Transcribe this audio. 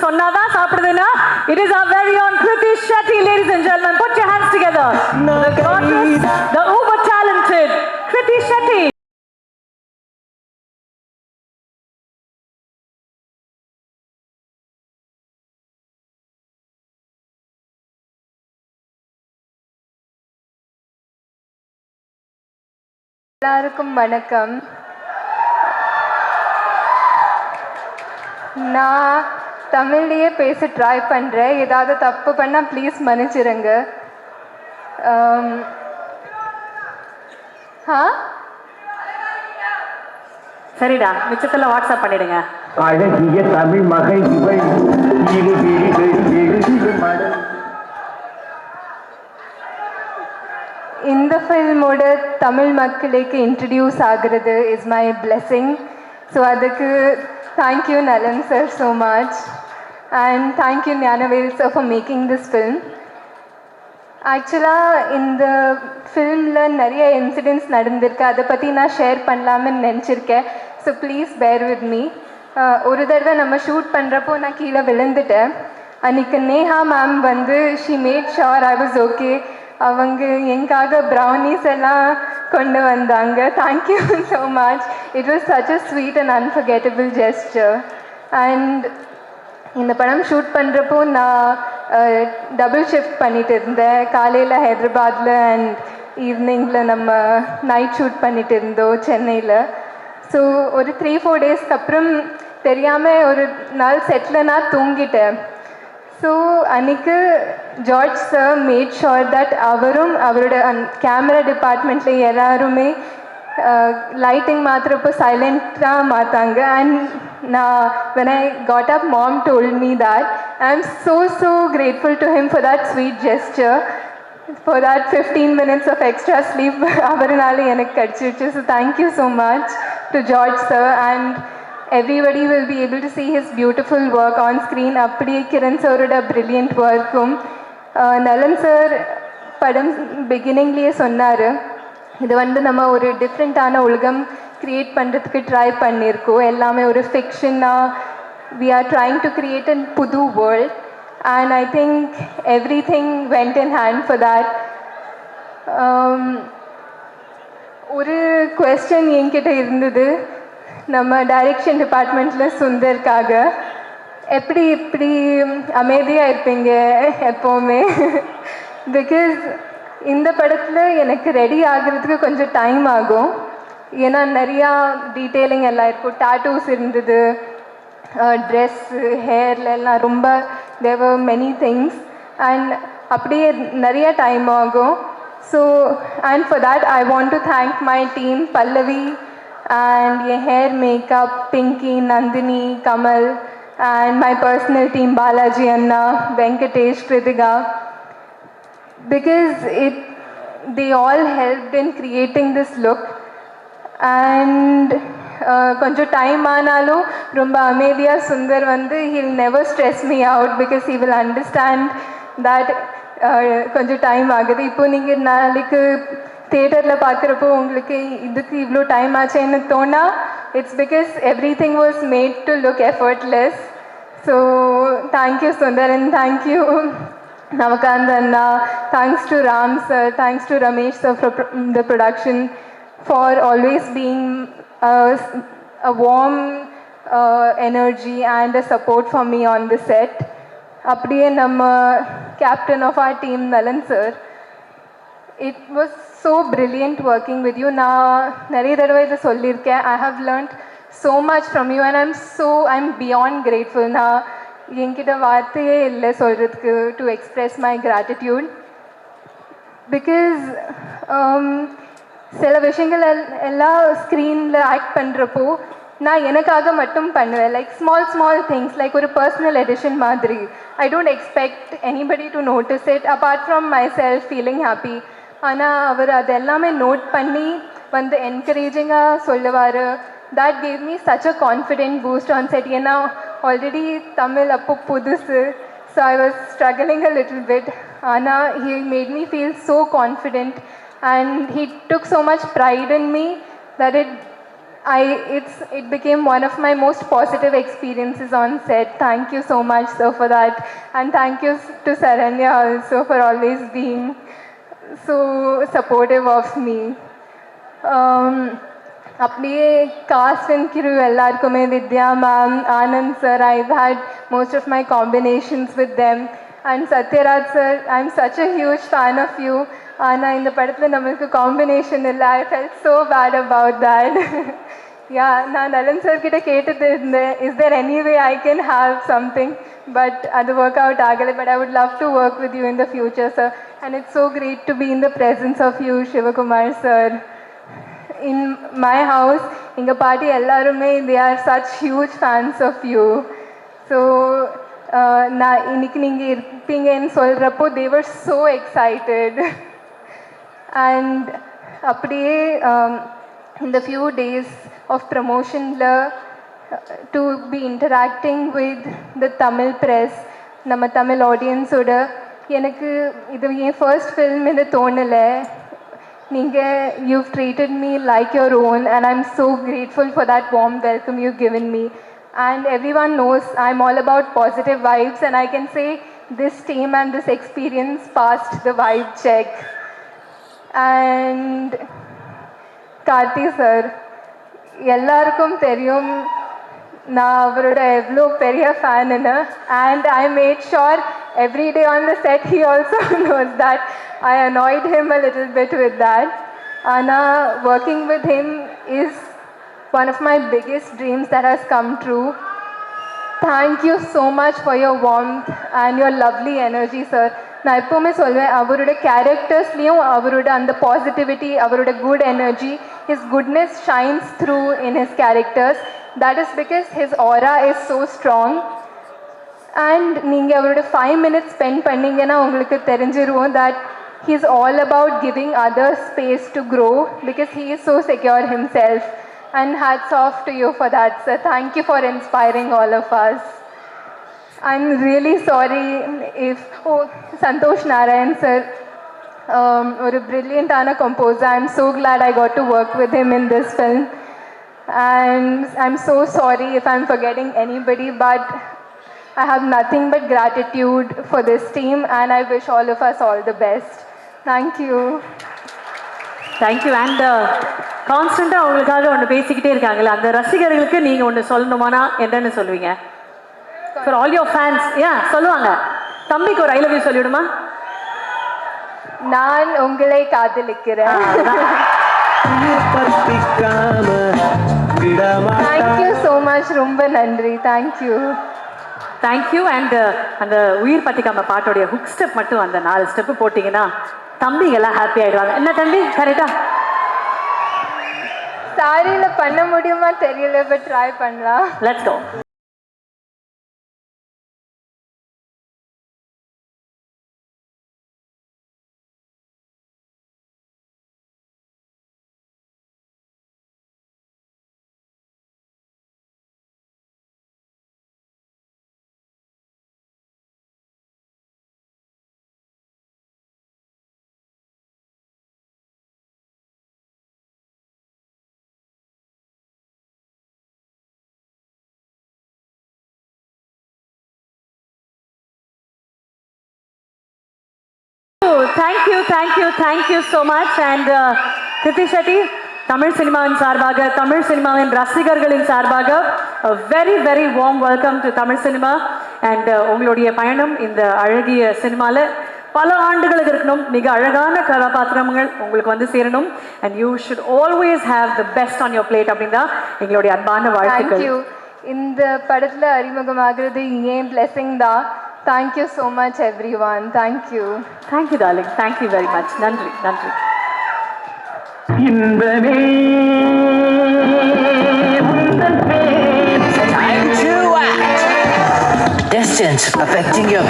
சொன்னாதான் சாப்பிடுதுன்னா it is our very own Kriti Shetty, ladies and gentlemen. Put your hands together. The goddess, the uber talented Kriti Shetty. எல்லாருக்கும் வணக்கம். நான் தமிழ்லேயே பேச try பண்ணுறேன். ஏதாவது தப்பு பண்ணால் ப்ளீஸ் மன்னிச்சிருங்க. சரிடா, மிச்சத்தில் வாட்ஸ்அப் பண்ணிடுங்க. அழகிய தமிழ் மகள் இவள் இந்த ஃபில்மோட தமிழ் மக்களுக்கு இன்ட்ரடியூஸ் ஆகிறது இஸ் மை பிளெஸிங். ஸோ அதுக்கு தேங்க்யூ நலன் sir so much and thank you Gnanavel sir for making this film. ஆக்சுவலாக இந்த ஃபில்மில் நிறைய இன்சிடென்ட்ஸ் நடந்திருக்கு. அதை பற்றி நான் ஷேர் பண்ணலாம்னு நினச்சிருக்கேன். So please bear with me. ஒரு தடவை நம்ம ஷூட் பண்ணுறப்போ நான் கீழே விழுந்துட்டேன். அன்றைக்கி நேஹா மேம் வந்து she mat sure I was okay. அவங்க எங்காக ப்ரௌனிஸ் எல்லாம் கொண்டு வந்தாங்க. Thank you so much. It was such a sweet and unforgettable gesture. And இந்த படம் ஷூட் பண்ணுறப்போ நான் டபுள் ஷிஃப்ட் பண்ணிட்டு இருந்தேன். காலையில் ஹைதராபாத்தில் அண்ட் ஈவினிங்கில் நம்ம நைட் ஷூட் பண்ணிட்டு இருந்தோம் சென்னையில். ஸோ ஒரு 3-4 டேஸ்க்கு அப்புறம் தெரியாமல் ஒரு நாள் செட்டில் நான் தூங்கிட்டேன். ஸோ அன்றைக்கு George sir mat sure that அவரும் அவரோட கேமரா டிபார்ட்மெண்ட்டில் எல்லாருமே லைட்டிங் மாத்திரப்போ சைலண்ட்டாக மாற்றாங்க. அண்ட் நான் when I got up, mom told me that. I am so grateful to him for that sweet gesture, for that 15 minutes of extra sleep அவர்னால எனக்கு கிடச்சிருச்சு. So thank you so much to George sir, and everybody will be able to see his beautiful work on screen. அப்படியே கிரண் சாரோட brilliant workum. நலன் sir படம் பிகினிங்லேயே சொன்னார், இது வந்து நம்ம ஒரு டிஃப்ரெண்ட்டான உலகம் க்ரியேட் பண்ணுறதுக்கு ட்ரை பண்ணியிருக்கோம். எல்லாமே ஒரு ஃபிக்ஷனாக we are trying to create a புது world. and I think everything went in hand for that. ஒரு கொஸ்டின் என்கிட்ட இருந்தது நம்ம டைரக்ஷன் டிபார்ட்மெண்ட்டில் சுந்தர்க்காக, எப்படி இப்படி அமைதியாக இருப்பீங்க எப்போவுமே? பிகாஸ் இந்த படத்தில் எனக்கு ரெடி ஆகிறதுக்கு கொஞ்சம் டைம் ஆகும். ஏன்னா நிறையா டீட்டெயிலிங் எல்லாம் இருக்கும். டாட்டூஸ் இருந்தது, ட்ரெஸ்ஸு, ஹேர்ல எல்லாம் ரொம்ப there were many things, and அப்படியே நிறைய டைம் ஆகும். So and for that I want to thank my team, Pallavi and your hair makeup, Pinky, Nandini, Kamal, and my personal team, Balaji Anna, Venkatesh, Kritika, because they all helped in creating this look. and கொஞ்சம் time ஆனாலும் ரொம்ப அமைதியாக சுந்தர் வந்து he'll never stress me out because he will understand that கொஞ்சம் time ஆகுது. இப்போ நீங்கள் நாளைக்கு தியேட்டரில் பார்க்குறப்போ உங்களுக்கு இதுக்கு இவ்வளோ டைம் ஆச்சுன்னு தோணா, it's because everything was made to look effortless. So thank you Sundar, and thank you Namakand Anna, thanks to Ram sir, thanks to Ramesh sir from the production for always being a warm energy and a support for me on the set. அப்படியே நம்ம captain of our team Nalan sir, it was so brilliant working with you. நான் நிறைய தடவை இதை சொல்லியிருக்கேன். I have learned so much from you and I'm beyond grateful. நான் என்கிட்ட வார்த்தையே இல்லை சொல்கிறதுக்கு to express my gratitude. Because சில விஷயங்கள் எல்லாம் ஸ்க்ரீனில் ஆக்ட் பண்ணுறப்போ நான் எனக்காக மட்டும் பண்ணுவேன். லைக் ஸ்மால் திங்ஸ், லைக் ஒரு பர்சனல் எடிஷன் மாதிரி. I don't expect anybody to notice it apart from my self feeling happy. ஆனால் அவர் அது எல்லாமே நோட் பண்ணி வந்து என்கரேஜிங்காக சொல்லுவார். that gave me such a confident boost on set. ஏன்னா ஆல்ரெடி தமிழ் அப்போ புதுசு, so I was struggling a little bit. ஆனால் he made me feel so confident and he took so much pride in me that it became one of my most positive experiences on set. Thank you so much, sir, for that. And thank you to Saranya also for always being so supportive of me. அப்படியே cast and crew எல்லாருக்குமே Vidya ma'am, Anand sir, I've had most of my combinations with them. And Satyaraj sir, I'm such a huge fan of you. ஆனால் இந்த படத்தில் நம்மளுக்கு combination இல்லை. I felt so bad about that. Yeah, நான் நலன் sir கிட்ட கேட்டுட்டு இருந்தேன், is there any way I can have something? But அது ஒர்க் அவுட் ஆகலை. But I would love to work with you in the future, sir. And it's so great to be in the presence of you, Shivakumar sir. In my house, எங்கள் பாட்டி எல்லாருமே they are such huge fans of you. So நான் இன்னைக்கு நீங்கள் இருப்பீங்கன்னு சொல்கிறப்போ they were so excited. And அப்படியே in the few days of promotion to be interacting with the Tamil press, நம்ம தமிழ் ஆடியன்ஸோட, எனக்கு இது என் ஃபர்ஸ்ட் ஃபில்ம் இது தோணலை. You've treated me like your own, and I'm so grateful for that warm welcome you've given me. And everyone knows I'm all about positive vibes, and I can say this team and this experience passed the vibe check. And Karthi sir, எல்லாருக்கும் தெரியும் நான் அவரோட எவ்வளோ பெரிய ஃபேனுன்னு. And I made sure every day on the set he also knows that. I annoyed him a little bit with that. Anna, working with him is one of my biggest dreams that has come true. Thank you so much for your warmth and your lovely energy, sir. நான் எப்போவுமே சொல்வேன், அவரோட கேரக்டர்ஸ்லேயும் அவரோட அந்த positivity, அவரோட good energy, his goodness shines through in his characters. That is because his aura is so strong. And நீங்கள் அவரோட 5 minutes spend பண்ணிங்கன்னா உங்களுக்கு தெரிஞ்சிருவோம் that he's all about giving others space to grow because he is so secure himself. And hats off to you for that, sir. Thank you for inspiring all of us. I'm really sorry if Santosh Narayan sir, a brilliant composer. I'm so glad I got to work with him in this film. And I'm so sorry if I'm forgetting anybody, but I have nothing but gratitude for this team, and I wish all of us all the best. Thank you. Thank you. And கான்ஸ்டண்ட்டாக அவங்களுக்காக ஒன்று பேசிக்கிட்டே இருக்காங்களே, அந்த ரசிகர்களுக்கு நீங்கள் ஒன்று சொல்லணுமானா என்னன்னு சொல்லுவீங்க? For all your fans. சொல்லுவாங்க. தம்பிக்கு ஒரு ஐ லவ் யூ சொல்லிவிடுமா? நான் உங்களை காதலிக்கிறேன். Thank you so much. ரொம்ப நன்றி. Thank you. தேங்க்யூ. அண்ட் அந்த உயிர் பத்திக்காம பாட்டோடைய ஹுக் ஸ்டெப் மட்டும் அந்த 4 ஸ்டெப்பு போட்டிங்கன்னா தம்பிங்கெல்லாம் ஹாப்பி ஆகிடுவாங்க. என்ன தம்பி, கரெக்டா? சாரியில் பண்ண முடியுமா தெரியல, பட் ட்ரை பண்ணலாம். Let's go. Thank you so much. And Kriti Shetty, Tamil சினிமாவின் சார்பாக, தமிழ் சினிமாவின் ரசிகர்களின் சார்பாக a very very warm welcome to Tamil cinema. And உங்களுடைய பயணம் இந்த அழகிய சினிமாவில் பல ஆண்டுகளுக்கு இருக்கணும். மிக அழகான கதாபாத்திரங்கள் உங்களுக்கு வந்து சேரணும். And you should always have the best on your plate அப்படின்னா எங்களுடைய அன்பான வாழ்த்துக்கள். Thank you. இந்த படத்தில் அறிமுகமாகிறது ஏன் blessing தான். Thank you so much everyone. Thank you. Thank you darling. Thank you very much. நன்றி நன்றி. Time to act. Distance affecting your